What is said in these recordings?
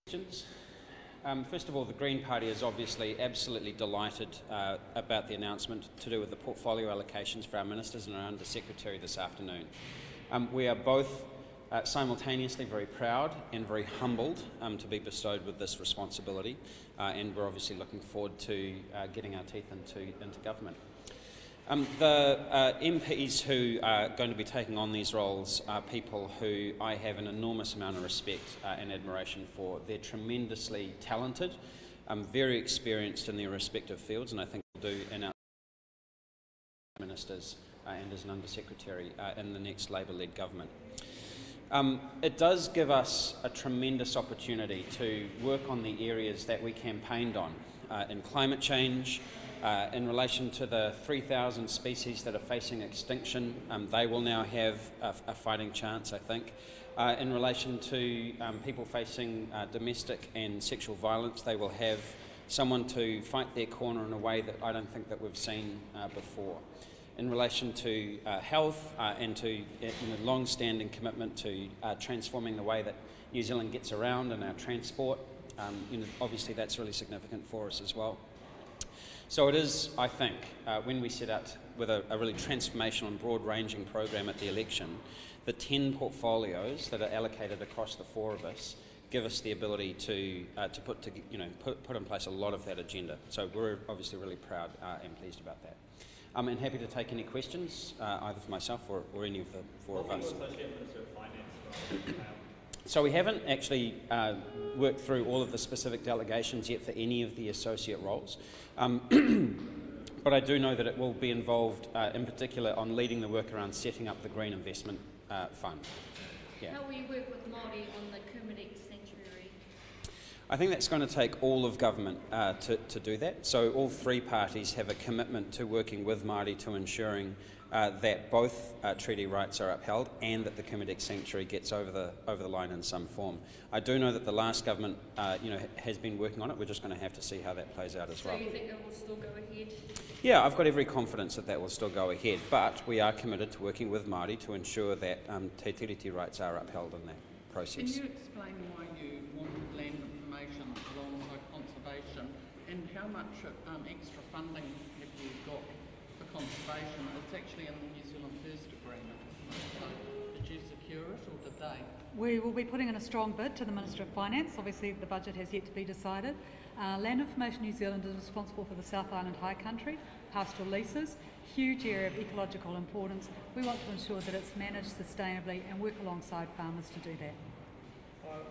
Questions. First of all, the Green Party is obviously absolutely delighted about the announcement to do with the portfolio allocations for our ministers and our Under Secretary this afternoon. We are both simultaneously very proud and very humbled to be bestowed with this responsibility, and we're obviously looking forward to getting our teeth into government. The MPs who are going to be taking on these roles are people who I have an enormous amount of respect and admiration for. They're tremendously talented, very experienced in their respective fields, and I think will do an ministers and as an Under-Secretary in the next Labor-led government. It does give us a tremendous opportunity to work on the areas that we campaigned on in climate change. In relation to the 3,000 species that are facing extinction, they will now have a fighting chance, I think. In relation to people facing domestic and sexual violence, they will have someone to fight their corner in a way that I don't think that we've seen before. In relation to health and to long-standing commitment to transforming the way that New Zealand gets around and our transport, obviously that's really significant for us as well. So it is, I think, when we set out with a really transformational and broad-ranging program at the election, the 10 portfolios that are allocated across the four of us give us the ability to put in place a lot of that agenda. So we're obviously really proud and pleased about that. And happy to take any questions, either for myself or any of the four of us. So we haven't actually worked through all of the specific delegations yet for any of the associate roles, but I do know that it will be involved in particular on leading the work around setting up the Green Investment Fund. Yeah. How will you work with Māori on the Kermadec sanctuary? I think that's going to take all of government to do that. So all three parties have a commitment to working with Māori to ensuring that both treaty rights are upheld and that the Kermadec sanctuary gets over the line in some form. I do know that the last government has been working on it. We're just going to have to see how that plays out as well. So you think it will still go ahead? Yeah, I've got every confidence that that will still go ahead, but we are committed to working with Māori to ensure that te tiriti rights are upheld in that process. Can you explain why you want land information alongside conservation, and how much extra funding have you got for conservation? It's actually in the New Zealand First Agreement, isn't it? So did you secure it or did they? We will be putting in a strong bid to the Minister of Finance. Obviously the budget has yet to be decided. Land Information New Zealand is responsible for the South Island High Country, pastoral leases, huge area of ecological importance. We want to ensure that it's managed sustainably and work alongside farmers to do that.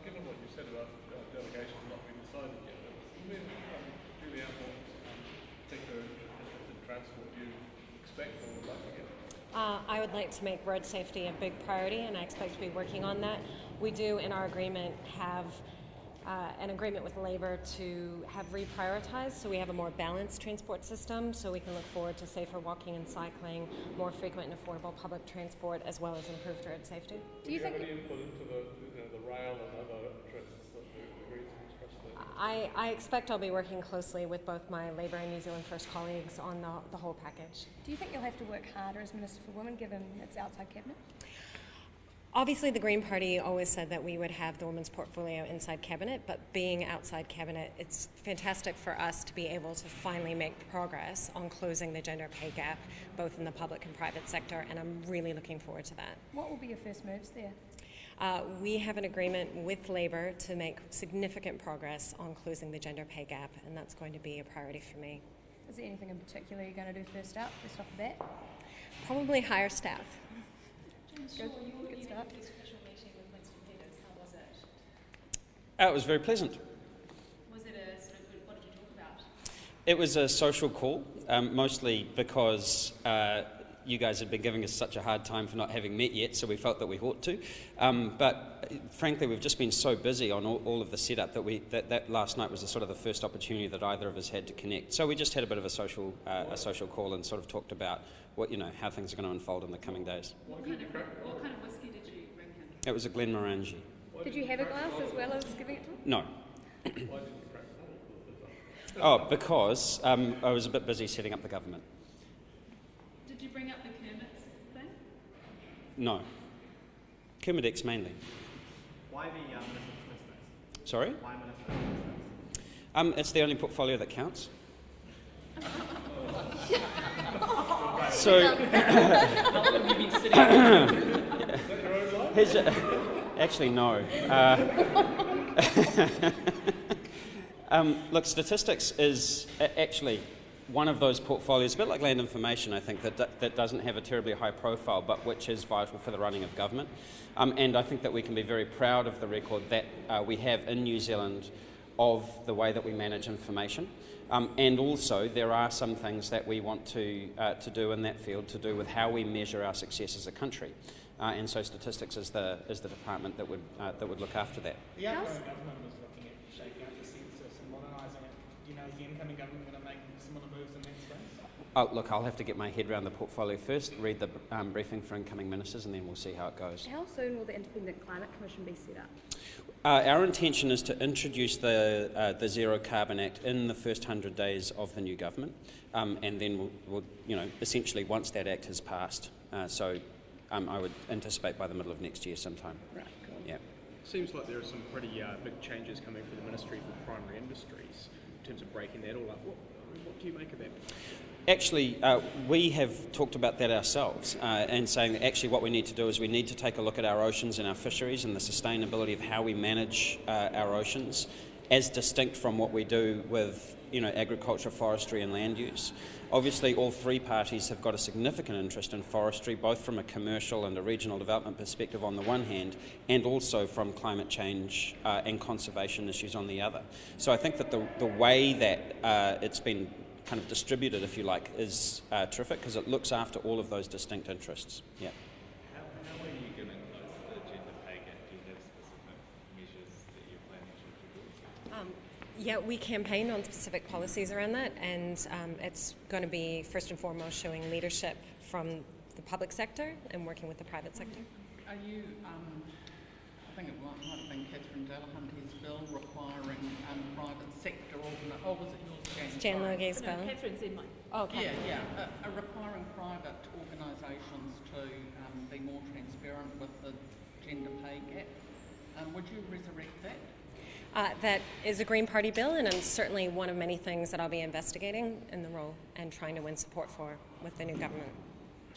Given what you said about delegation not being decided yet, do the airport particular interest in transport you expect or would like to get? I would like to make road safety a big priority, and I expect to be working on that. We do, in our agreement, have an agreement with Labour to have reprioritised, so we have a more balanced transport system, so we can look forward to safer walking and cycling, more frequent and affordable public transport, as well as improved road safety. Do you have any input into the rail and other interests that the Greens have expressed there? I expect I'll be working closely with both my Labour and New Zealand First colleagues on the whole package. Do you think you'll have to work harder as Minister for Women, given it's outside Cabinet? Obviously, the Green Party always said that we would have the women's portfolio inside Cabinet, but being outside Cabinet, it's fantastic for us to be able to finally make progress on closing the gender pay gap, both in the public and private sector, and I'm really looking forward to that. What will be your first moves there? We have an agreement with Labour to make significant progress on closing the gender pay gap, and that's going to be a priority for me. Is there anything in particular you're going to do first off the bat? Probably hire staff. Good start. It was very pleasant. Was it what did you talk about? It was a social call, mostly because you guys had been giving us such a hard time for not having met yet, so we felt that we ought to. But frankly, we've just been so busy on all of the setup that last night was sort of the first opportunity that either of us had to connect. So we just had a bit of a social call and sort of talked about how things are going to unfold in the coming days. What kind of whiskey did you bring him? It was a Glenmorangie. Did you have a glass as well as giving it to him? No. Why didn't you crack the Oh, because I was a bit busy setting up the government. Did you bring up the Kermit's thing? No. Kermadec's mainly. Why the Minister for Business? Sorry? Why ministerial? It's the only portfolio that counts. So, actually, no. Look, statistics is actually one of those portfolios, a bit like land information, I think, that doesn't have a terribly high profile, but which is vital for the running of government. And I think that we can be very proud of the record that we have in New Zealand of the way that we manage information. And also, there are some things that we want to do in that field to do with how we measure our success as a country. And so statistics is the department that would look after that. The outgoing government was looking at shaking up the census and modernising it. Do you know is the incoming government going to make similar moves in that space? Oh, look, I'll have to get my head around the portfolio first, read the briefing for incoming ministers, and then we'll see how it goes. How soon will the Independent Climate Commission be set up? Our intention is to introduce the Zero Carbon Act in the first 100 days of the new government, and then we'll essentially once that act has passed. I would anticipate by the middle of next year sometime. Right, cool. Yeah. Seems like there are some pretty big changes coming for the Ministry for Primary Industries in terms of breaking that all up. What do you make of that? Actually, we have talked about that ourselves and saying that actually what we need to do is we need to take a look at our oceans and our fisheries and the sustainability of how we manage our oceans as distinct from what we do with agriculture, forestry and land use. Obviously, all three parties have got a significant interest in forestry, both from a commercial and a regional development perspective on the one hand, and also from climate change and conservation issues on the other. So I think that the way that it's been kind of distributed, if you like, is terrific because it looks after all of those distinct interests. Yeah. How are you going to close the gender pay gap? Do you have specific measures that you're planning to introduce? Yeah, we campaign on specific policies around that, and it's going to be first and foremost showing leadership from the public sector and working with the private sector. Are you, I think it might have been Catherine Delahunty's bill requiring private sector was it yours, Jan? It's Jan Loge's bill. Catherine's in mine. Oh, okay. Yeah. Requiring private organisations to be more transparent with the gender pay gap. Would you resurrect that? That is a Green Party bill, and it's certainly one of many things that I'll be investigating in the role and trying to win support for with the new government.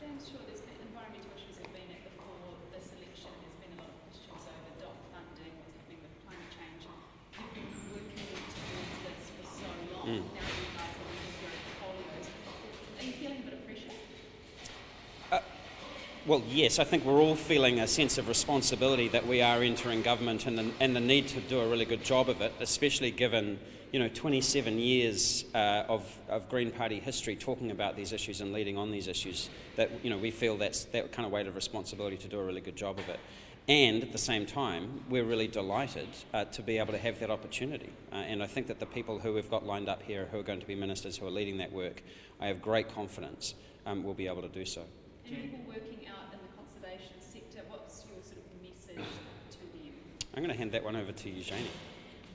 James, sure, there's been environmental issues have been at the core of this election. There's been a lot of questions over DOC funding, what's happening with climate change. You've been working towards this for so long. Now you guys have ministerial portfolios. Are you feeling a bit of pressure? Well, yes, I think we're all feeling a sense of responsibility that we are entering government and the need to do a really good job of it, especially given 27 years of Green Party history talking about these issues and leading on these issues, that we feel that's that kind of weight of responsibility to do a really good job of it. And at the same time, we're really delighted to be able to have that opportunity. And I think that the people who we've got lined up here who are going to be ministers who are leading that work, I have great confidence will be able to do so. And people working out in the conservation sector, what's your sort of message to them? I'm going to hand that one over to you, Janie.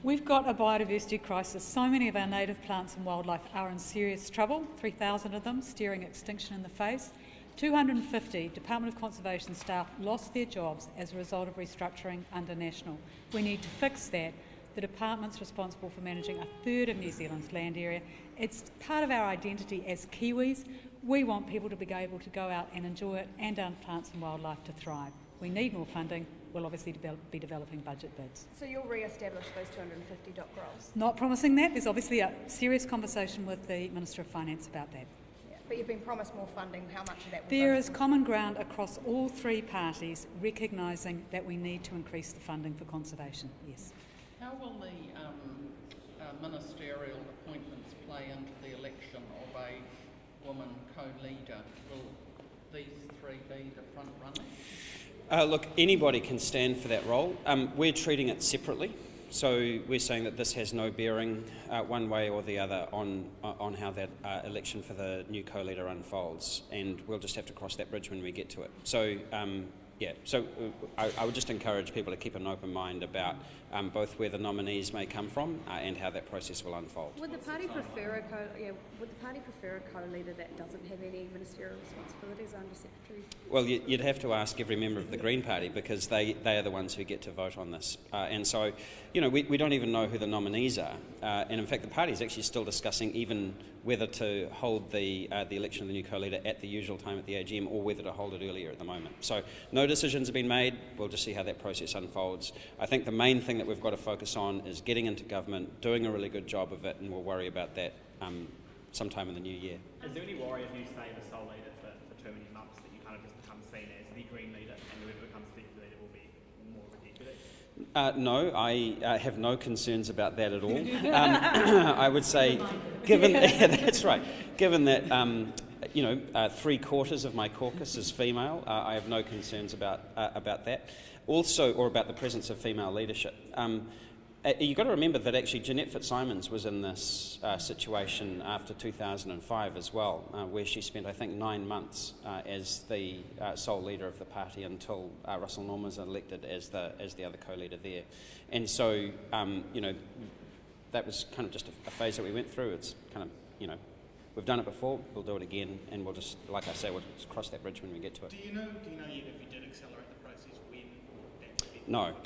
We've got a biodiversity crisis. So many of our native plants and wildlife are in serious trouble, 3,000 of them staring extinction in the face. 250 Department of Conservation staff lost their jobs as a result of restructuring under National. We need to fix that. The department's responsible for managing a third of New Zealand's land area. It's part of our identity as Kiwis. We want people to be able to go out and enjoy it and our plants and wildlife to thrive. We need more funding. We'll obviously be developing budget bids. So you'll re-establish those 250 DOC roles? Not promising that. There's obviously a serious conversation with the Minister of Finance about that. Yeah. But you've been promised more funding. How much of that will There go is common ground across all three parties recognising that we need to increase the funding for conservation, yes. How will the ministerial appointments play into the election of a woman co-leader? Will these three be the front runners? Look, anybody can stand for that role. We're treating it separately, so we're saying that this has no bearing one way or the other on how that election for the new co-leader unfolds, and we'll just have to cross that bridge when we get to it. So, Yeah, so I would just encourage people to keep an open mind about both where the nominees may come from and how that process will unfold. Would the party prefer a co-leader that doesn't have any ministerial responsibilities under secretary? Well, you'd have to ask every member of the Green Party, because they are the ones who get to vote on this. And so, you know, we don't even know who the nominees are. And in fact, the party is actually still discussing even whether to hold the election of the new co-leader at the usual time at the AGM, or whether to hold it earlier at the moment. So no decisions have been made. We'll just see how that process unfolds. I think the main thing that we've got to focus on is getting into government, doing a really good job of it, and we'll worry about that sometime in the new year. Is there any worry if you stay the sole leader for too many months that you kind of just become seen as the Green leader, and whoever becomes deputy leader will be more of a deputy? No, I have no concerns about that at all. I would say, given that's right, given that 3/4 of my caucus is female, I have no concerns about that. Also, or about the presence of female leadership. You've got to remember that actually Jeanette Fitzsimons was in this situation after 2005 as well, where she spent, I think, 9 months as the sole leader of the party until Russell Norman was elected as the other co-leader there. And so, that was kind of just a phase that we went through. It's kind of, we've done it before, we'll do it again, and we'll just, like I say, we'll just cross that bridge when we get to it. Do you know yet if you did accelerate the process when that would be?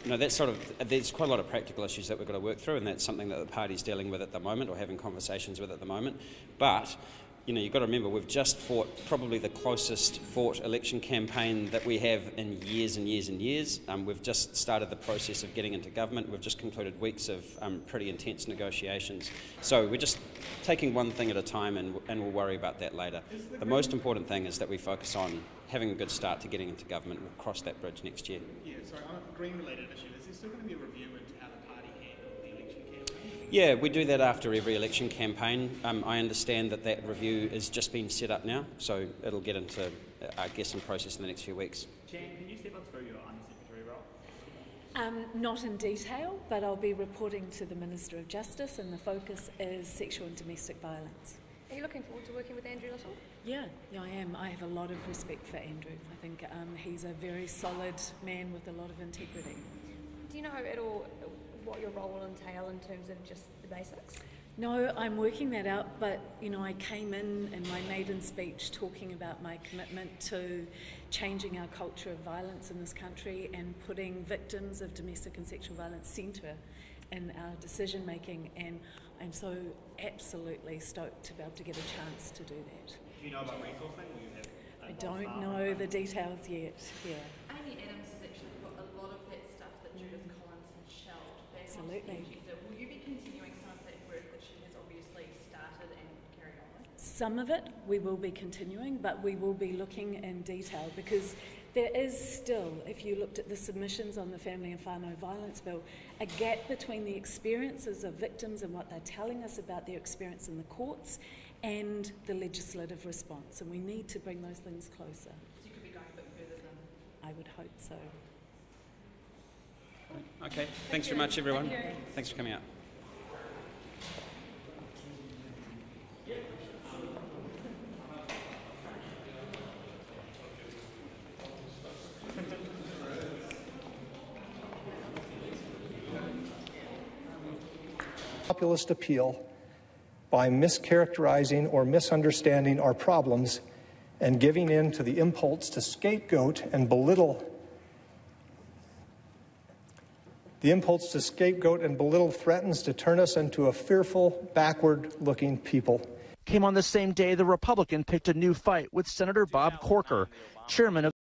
No, that's there's quite a lot of practical issues that we've got to work through, and that's something that the party's dealing with at the moment, or having conversations with at the moment. But you've got to remember, we've just fought probably the closest fought election campaign that we have in years and years and years. We've just started the process of getting into government. We've just concluded weeks of pretty intense negotiations. So we're just taking one thing at a time, and we'll worry about that later. The most important thing is that we focus on having a good start to getting into government. We'll cross that bridge next year. Yeah, sorry, on a green-related issue, is there still going to be a review into how the party handled the election campaign? Yeah, we do that after every election campaign. I understand that review has just been set up now, so it'll get into, I guess, some process in the next few weeks. Jan, can you step us through your Undersecretary role? Not in detail, but I'll be reporting to the Minister of Justice, and the focus is sexual and domestic violence. Are you looking forward to working with Andrew Little? Yeah, I am. I have a lot of respect for Andrew. I think he's a very solid man with a lot of integrity. Do you know at all what your role will entail in terms of just the basics? No, I'm working that out, but I came in my maiden speech talking about my commitment to changing our culture of violence in this country and putting victims of domestic and sexual violence centre in our decision making, and I'm so absolutely stoked to be able to get a chance to do that. Do you know about resourcing? Will you have I don't know the details yet. Yeah. Amy Adams has actually put a lot of that stuff that Judith Collins had shelved back onto the Absolutely. agenda. Will you be continuing some of that work that she has obviously started and carried on with? Some of it we will be continuing, but we will be looking in detail, because there is still, if you looked at the submissions on the Family and Whānau Violence Bill, a gap between the experiences of victims and what they're telling us about their experience in the courts and the legislative response, and we need to bring those things closer. So you could be going a bit further than... I would hope so. Okay, thanks very much, everyone. Thanks for coming out. Populist appeal by mischaracterizing or misunderstanding our problems and giving in to the impulse to scapegoat and belittle. The impulse to scapegoat and belittle threatens to turn us into a fearful, backward-looking people. Came on the same day the Republican picked a new fight with Senator Bob Corker, chairman of